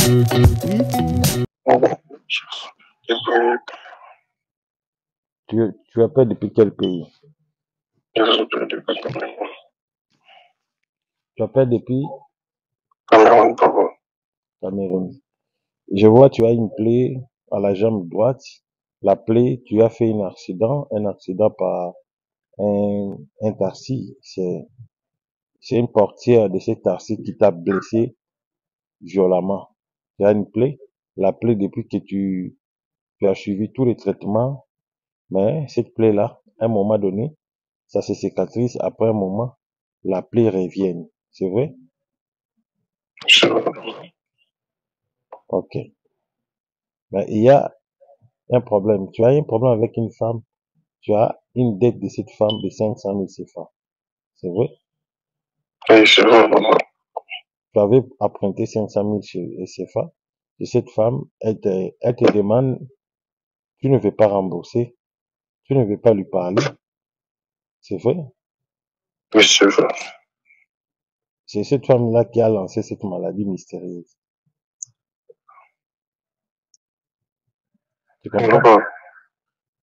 Tu appelles depuis quel pays? Tu appelles depuis Cameroun. Je vois, tu as une plaie à la jambe droite. La plaie, tu as fait un accident par un taxi. C'est une portière de ce taxi qui t'a blessé violemment. Tu as une plaie. La plaie, depuis que tu as suivi tous les traitements, mais cette plaie-là, à un moment donné, ça se cicatrise. Après un moment, la plaie revient. C'est vrai? Ok. Mais il y a un problème. Tu as un problème avec une femme. Tu as une dette de cette femme de 500 000 CFA. C'est vrai? Tu avais emprunté 500 000 CFA. Et cette femme, elle te demande, tu ne veux pas rembourser. Tu ne veux pas lui parler. C'est vrai? C'est cette femme-là qui a lancé cette maladie mystérieuse. Tu comprends?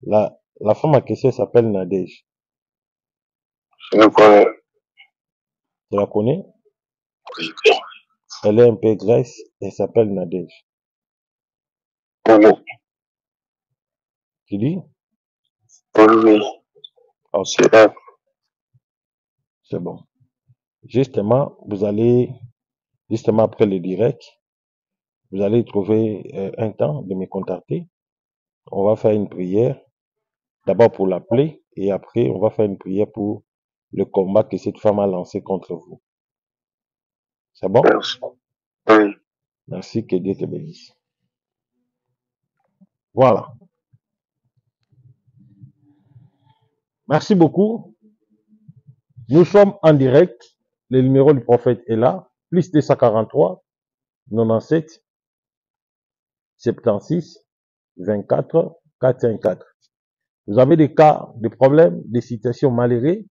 La femme en question s'appelle Nadège. Tu la connais? Elle est un peu graisse. Elle s'appelle Nadège. Tu dis? Ok, c'est bon. Justement, justement après le direct, vous allez trouver un temps de me contacter. On va faire une prière, d'abord pour la plaie, et après, on va faire une prière pour le combat que cette femme a lancé contre vous. C'est bon? Merci, que Dieu te bénisse. Voilà. Merci beaucoup. Nous sommes en direct. Le numéro du prophète est là. Plus 243 97 76 24 454. Vous avez des cas, des problèmes, des situations malheureuses.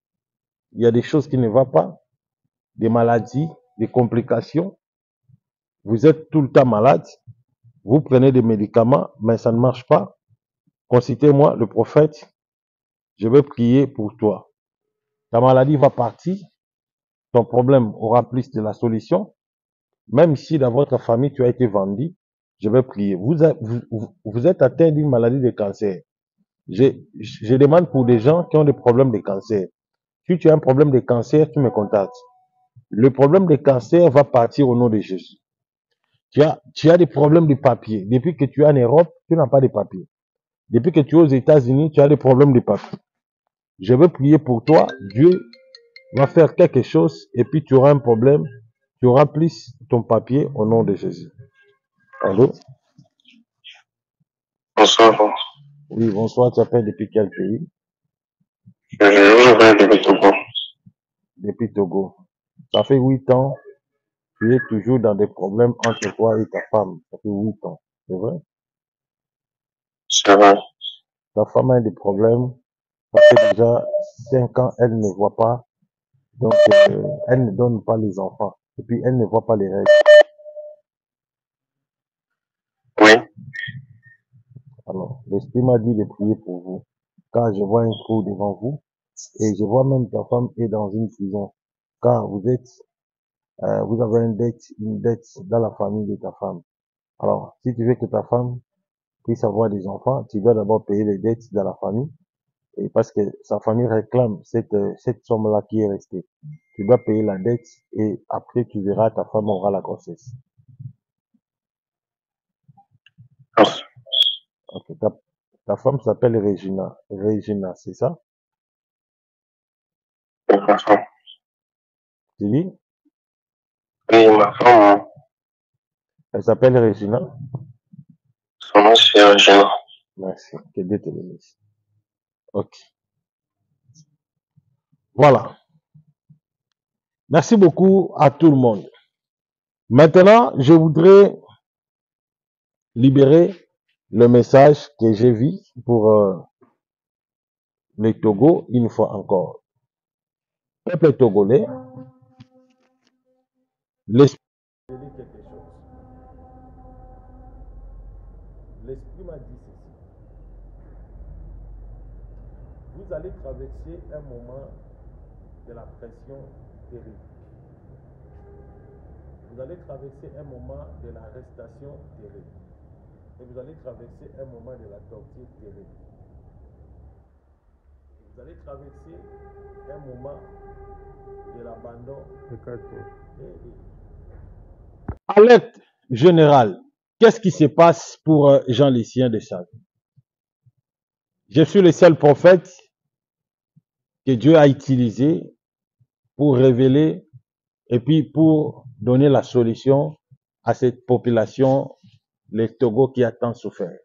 Il y a des choses qui ne vont pas, des maladies, des complications. Vous êtes tout le temps malade. Vous prenez des médicaments, mais ça ne marche pas. Consultez-moi, le prophète. Je vais prier pour toi. Ta maladie va partir. Ton problème aura plus de la solution. Même si dans votre famille, tu as été vendu, je vais prier. Vous êtes atteint d'une maladie de cancer. Je demande pour des gens qui ont des problèmes de cancer. Si tu as un problème de cancer, tu me contactes. Le problème de cancer va partir au nom de Jésus. Tu as des problèmes de papier. Depuis que tu es en Europe, tu n'as pas de papier. Depuis que tu es aux États-Unis, tu as des problèmes de papier. Je veux prier pour toi. Dieu va faire quelque chose et puis tu auras un problème. Tu auras plus ton papier au nom de Jésus. Allô? Bonsoir. Oui, bonsoir. Tu appelles depuis quel pays? Depuis Togo. Depuis Togo. Ça fait 8 ans. Tu es toujours dans des problèmes entre toi et ta femme. Ça fait 8 ans. C'est vrai? C'est vrai. Ta femme a des problèmes. Ça fait déjà 5 ans, elle ne voit pas. Donc, elle ne donne pas les enfants. Et puis, elle ne voit pas les règles. Oui. Alors, l'esprit m'a dit de prier pour vous. Car je vois un trou devant vous. Et je vois même ta femme est dans une prison. Car vous avez une dette dans la famille de ta femme. Alors, si tu veux que ta femme puisse avoir des enfants, tu dois d'abord payer les dettes dans la famille. Et parce que sa famille réclame cette somme-là qui est restée. Tu dois payer la dette et après tu verras ta femme aura la grossesse. Ok, ta femme s'appelle Regina. Regina, c'est ça? Ma femme. Tu dis? Oui, ma femme. Elle s'appelle Regina. Son nom c'est Regina. Merci. Que Dieu te bénisse. Ok. Voilà. Merci beaucoup à tout le monde. Maintenant, je voudrais libérer le message que j'ai vu pour les Togo une fois encore. Peuple togolais, l'esprit allez traverser un moment de la pression terrible. Vous allez traverser un moment de l'arrestation terrible. Et vous allez traverser un moment de la torture terrible. Vous allez traverser un moment de l'abandon. Alerte générale. Qu'est-ce qui se passe pour Jean-Lucien Desavé? Je suis le seul prophète que Dieu a utilisé pour révéler et puis pour donner la solution à cette population, les Togo, qui a tant souffert.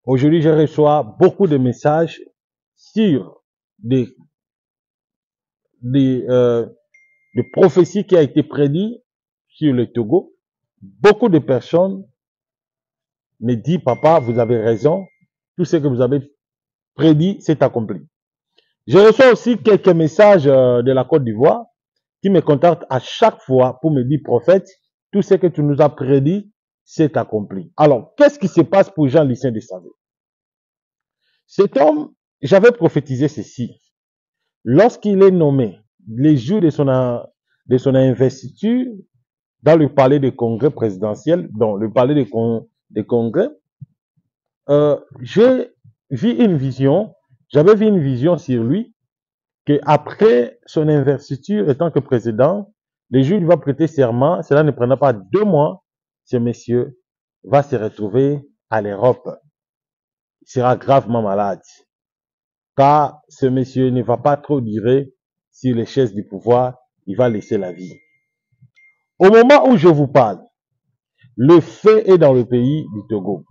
Aujourd'hui, je reçois beaucoup de messages sur des prophéties qui ont été prédites sur le Togo. Beaucoup de personnes me disent, papa, vous avez raison, tout ce que vous avez prédit s'est accompli. Je reçois aussi quelques messages de la Côte d'Ivoire qui me contactent à chaque fois pour me dire, prophète, tout ce que tu nous as prédit s'est accompli. Alors, qu'est-ce qui se passe pour Jean-Lucien Desavé? Cet homme, j'avais prophétisé ceci. Lorsqu'il est nommé, les jours de son investiture, dans le palais de congrès présidentiel, dans le palais de congrès, j'ai vu une vision, j'avais vu une vision sur lui, qu'après son investiture étant que président, le jour où il va prêter serment, cela ne prendra pas 2 mois, ce monsieur va se retrouver à l'Europe. Il sera gravement malade. Car ce monsieur ne va pas trop durer sur les chaises du pouvoir, il va laisser la vie. Au moment où je vous parle, le fait est dans le pays du Togo.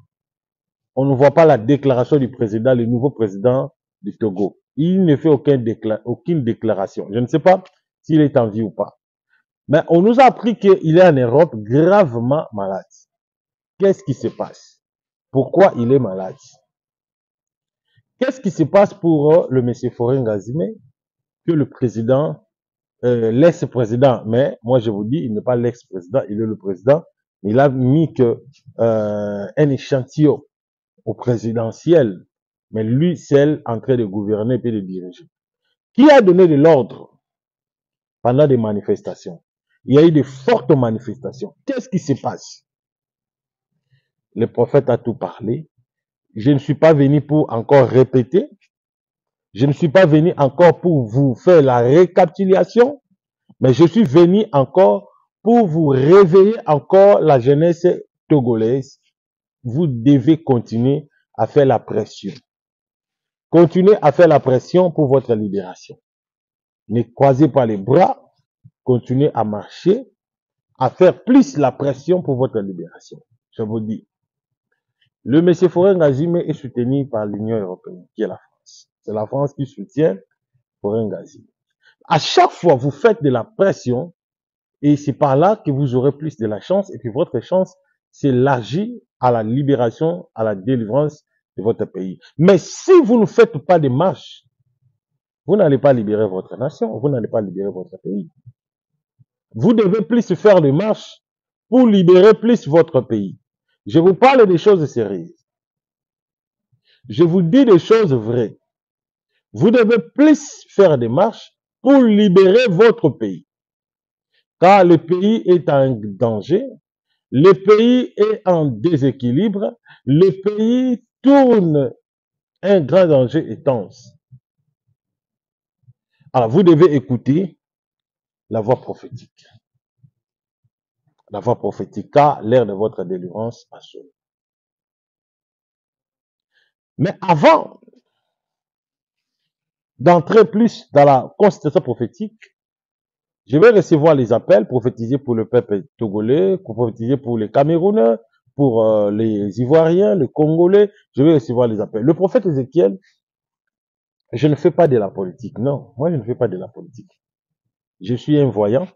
On ne voit pas la déclaration du président, le nouveau président du Togo. Il ne fait aucune déclaration. Je ne sais pas s'il est en vie ou pas. Mais on nous a appris qu'il est en Europe gravement malade. Qu'est-ce qui se passe? Pourquoi il est malade? Qu'est-ce qui se passe pour le monsieur Faure Ngazime, que le président, l'ex-président, mais moi je vous dis, il n'est pas l'ex-président, il est le président. Il a mis que un échantillon au présidentiel, mais lui seul en train de gouverner et de diriger. Qui a donné de l'ordre pendant des manifestations? Il y a eu de fortes manifestations. Qu'est-ce qui se passe? Le prophète a tout parlé. Je ne suis pas venu pour encore répéter. Je ne suis pas venu encore pour vous faire la récapitulation, mais je suis venu encore pour vous réveiller encore la jeunesse togolaise. Vous devez continuer à faire la pression. Continuez à faire la pression pour votre libération. Ne croisez pas les bras. Continuez à marcher, à faire plus la pression pour votre libération. Je vous dis. Le monsieur Faure Ngazime est soutenu par l'Union européenne, qui est la France. C'est la France qui soutient Faure Ngazime. À chaque fois, vous faites de la pression, et c'est par là que vous aurez plus de la chance, et puis votre chance s'élargit à la libération, à la délivrance de votre pays. Mais si vous ne faites pas de marche, vous n'allez pas libérer votre nation, vous n'allez pas libérer votre pays. Vous devez plus faire de marche pour libérer plus votre pays. Je vous parle des choses sérieuses. Je vous dis des choses vraies. Vous devez plus faire des marches pour libérer votre pays. Car le pays est en danger, le pays est en déséquilibre, le pays tourne un grand danger intense. Alors, vous devez écouter la voix prophétique. La voix prophétique, car l'heure de votre délivrance a sonné. Mais avant d'entrer plus dans la consultation prophétique, je vais recevoir les appels, prophétiser pour le peuple togolais, prophétiser pour les Camerounais, pour les Ivoiriens, les Congolais. Je vais recevoir les appels. Le prophète Ézéchiel, je ne fais pas de la politique. Non, moi je ne fais pas de la politique. Je suis un voyant.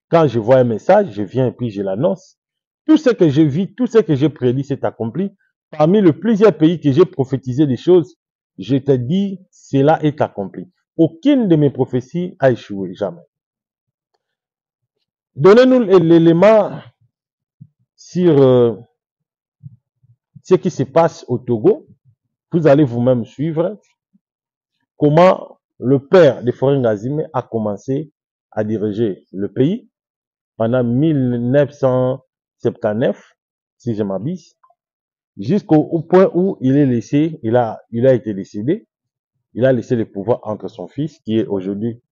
Quand je vois un message, je viens et puis je l'annonce. Tout ce que je vis, tout ce que j'ai prédit s'est accompli. Parmi les plusieurs pays que j'ai prophétisé des choses, je te dis, cela est accompli. Aucune de mes prophéties a échoué, jamais. Donnez-nous l'élément sur ce qui se passe au Togo. Vous allez vous-même suivre. comment le père de Faure Ngazime a commencé à diriger le pays pendant 1979, si je m'abuse, jusqu'au point où il est laissé, il a été décédé. Il a laissé le pouvoir entre son fils, qui est aujourd'hui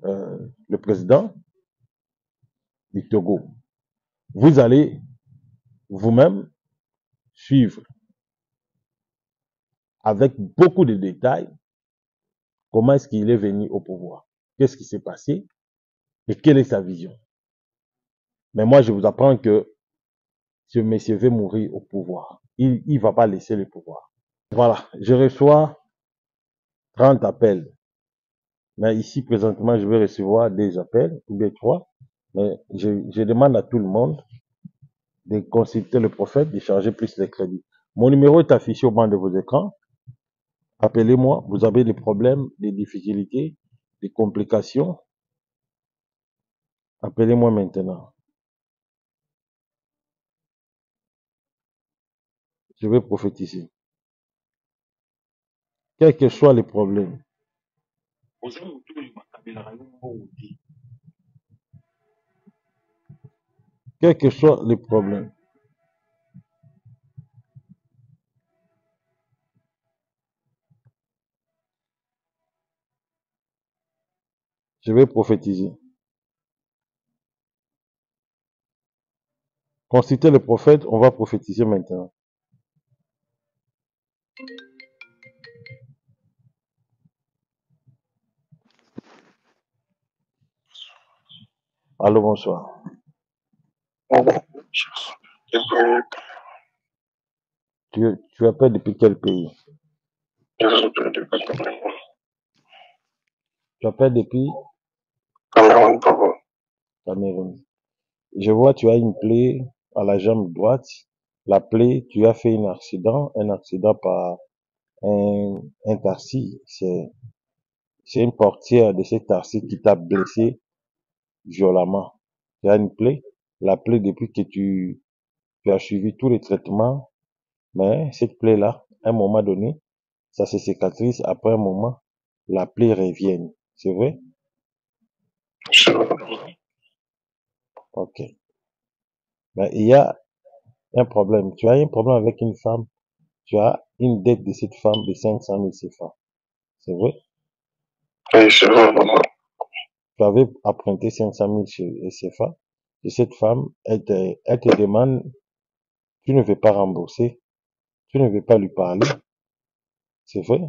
le président du Togo. Vous allez vous-même suivre avec beaucoup de détails comment est-ce qu'il est venu au pouvoir, qu'est-ce qui s'est passé et quelle est sa vision. Mais moi, je vous apprends que ce monsieur veut mourir au pouvoir. Il ne va pas laisser le pouvoir. Voilà, je reçois 30 appels. Mais ici, présentement, je vais recevoir des appels, ou bien 3. Mais je demande à tout le monde de consulter le prophète, de charger plus les crédits. Mon numéro est affiché au bas de vos écrans. Appelez-moi, vous avez des problèmes, des difficultés, des complications. Appelez-moi maintenant. Je vais prophétiser. Quels que soient les problèmes. Quels que soient les problèmes. Je vais prophétiser. Consultez le prophète, on va prophétiser maintenant. Allô, bonsoir. Tu appelles depuis quel pays? Tu appelles depuis Cameroun. Je vois, tu as une plaie à la jambe droite. La plaie, tu as fait un accident par un taxi. C'est une portière de ce taxi qui t'a blessé violemment. Tu as une plaie. La plaie, depuis que tu as suivi tous les traitements, mais cette plaie-là, à un moment donné, ça se cicatrise. Après un moment, la plaie revient. C'est vrai? Ok. Mais il y a un problème. Tu as un problème avec une femme. Tu as une dette de cette femme de 500 000 CFA. C'est vrai? Oui, c'est vrai, maman. Tu avais emprunté 500 000 CFA. Et cette femme, elle te demande, tu ne veux pas rembourser. Tu ne veux pas lui parler. C'est vrai?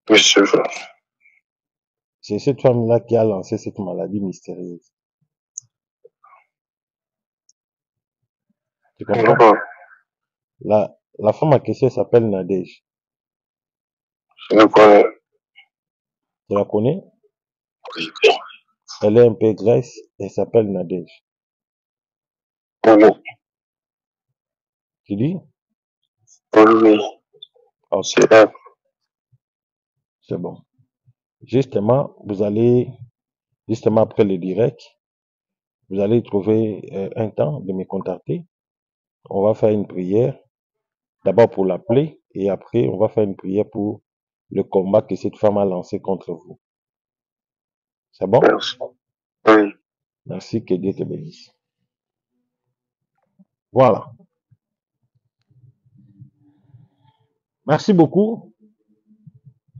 Oui, c'est vrai. C'est cette femme-là qui a lancé cette maladie mystérieuse. Tu comprends? Maman, La femme en question s'appelle Nadège. je le connais. Tu la connais? Oui, Elle est un peu graisse. Elle s'appelle Nadège. oui, Tu dis? oui, Ok, c'est elle. c'est bon. Justement, justement après le direct, vous allez trouver un temps de me contacter. On va faire une prière, d'abord pour la plaie, et après, on va faire une prière pour le combat que cette femme a lancé contre vous. C'est bon? Merci. Oui, Merci, que Dieu te bénisse. Voilà. Merci beaucoup.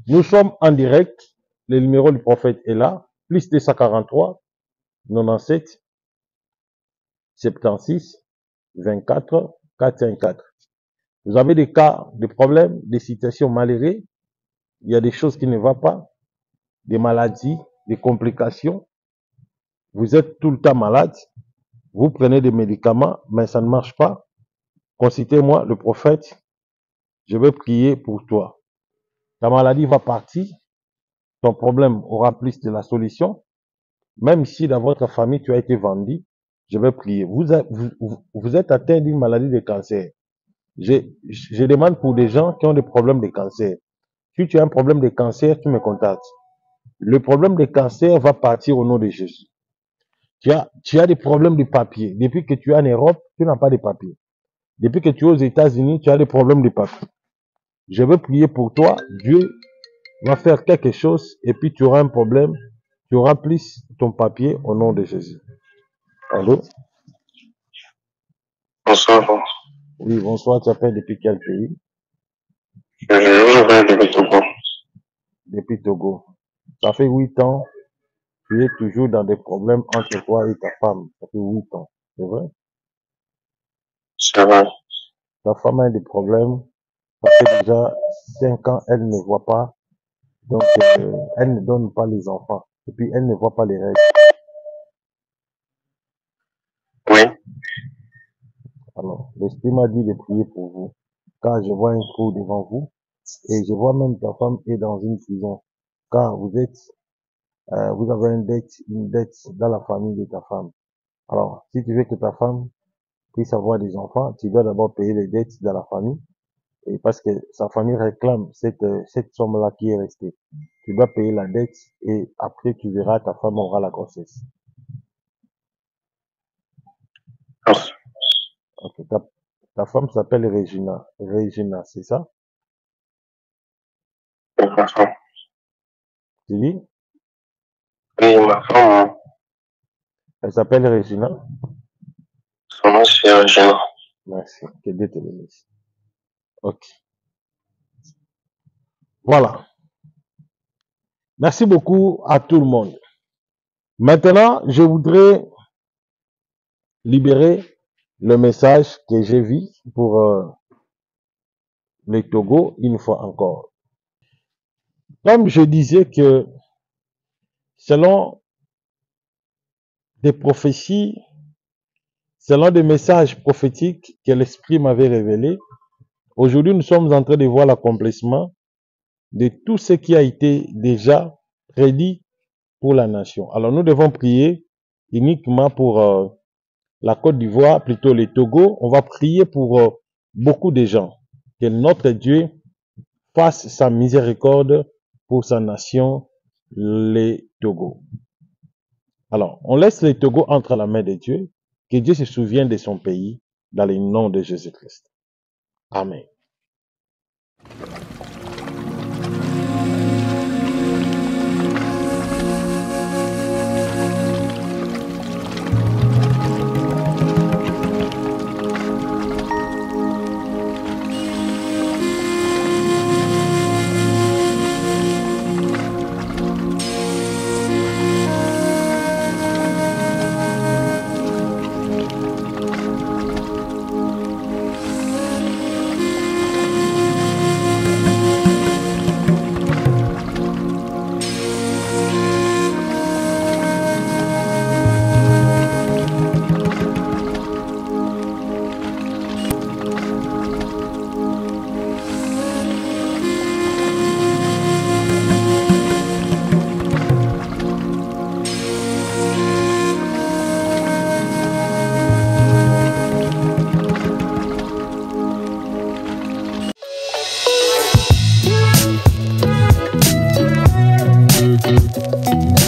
Nous sommes en direct. Le numéro du prophète est là. Plus 243 97 76 24 454. Vous avez des cas, des problèmes, des situations malheureuses. Il y a des choses qui ne vont pas, des maladies, des complications. Vous êtes tout le temps malade. Vous prenez des médicaments, mais ça ne marche pas. Consultez-moi, le prophète. Je vais prier pour toi. Ta maladie va partir. Ton problème aura plus de la solution. Même si dans votre famille, tu as été vendu, je vais prier. Vous êtes atteint d'une maladie de cancer. Je demande pour des gens qui ont des problèmes de cancer. Si tu as un problème de cancer, tu me contactes. Le problème de cancer va partir au nom de Jésus. Tu as des problèmes de papier. Depuis que tu es en Europe, tu n'as pas de papier. Depuis que tu es aux États-Unis, tu as des problèmes de papier. Je veux prier pour toi. Dieu va faire quelque chose et puis tu auras un problème. Tu remplisses ton papier au nom de Jésus. Allô? Bonsoir. Oui, bonsoir. Tu appelles depuis quel pays? Je vais depuis Togo. Depuis Togo. Ça fait 8 ans. Tu es toujours dans des problèmes entre toi et ta femme. Ça fait 8 ans. C'est vrai? C'est vrai. Ta femme a des problèmes. Ça fait déjà 5 ans, elle ne voit pas. Donc, elle ne donne pas les enfants. Et puis, elle ne voit pas les règles. Oui. Alors, l'Esprit m'a dit de prier pour vous. Car je vois un trou devant vous. Et je vois même ta femme est dans une prison. Car vous avez une dette dans la famille de ta femme. Alors, si tu veux que ta femme puisse avoir des enfants, tu dois d'abord payer les dettes de la famille. Et parce que sa famille réclame cette somme-là qui est restée. Tu dois payer la dette et après tu verras ta femme aura la grossesse. Merci. Ok, ta femme s'appelle Regina. Regina, c'est ça? Ma femme. Tu dis? Oui, ma femme, Elle s'appelle Regina? son nom c'est Regina. Merci. Que Dieu te bénisse. Ok. Voilà. Merci beaucoup à tout le monde. Maintenant, je voudrais libérer le message que j'ai vu pour les Togo une fois encore. Comme je disais que selon des prophéties, selon des messages prophétiques que l'Esprit m'avait révélés, aujourd'hui nous sommes en train de voir l'accomplissement de tout ce qui a été déjà prédit pour la nation. Alors nous devons prier uniquement pour la Côte d'Ivoire, plutôt les Togo. On va prier pour beaucoup de gens. Que notre Dieu fasse sa miséricorde pour sa nation, les Togo. Alors, on laisse les Togo entre la main de Dieu. Que Dieu se souvienne de son pays dans le nom de Jésus-Christ. Amen.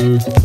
Thank you.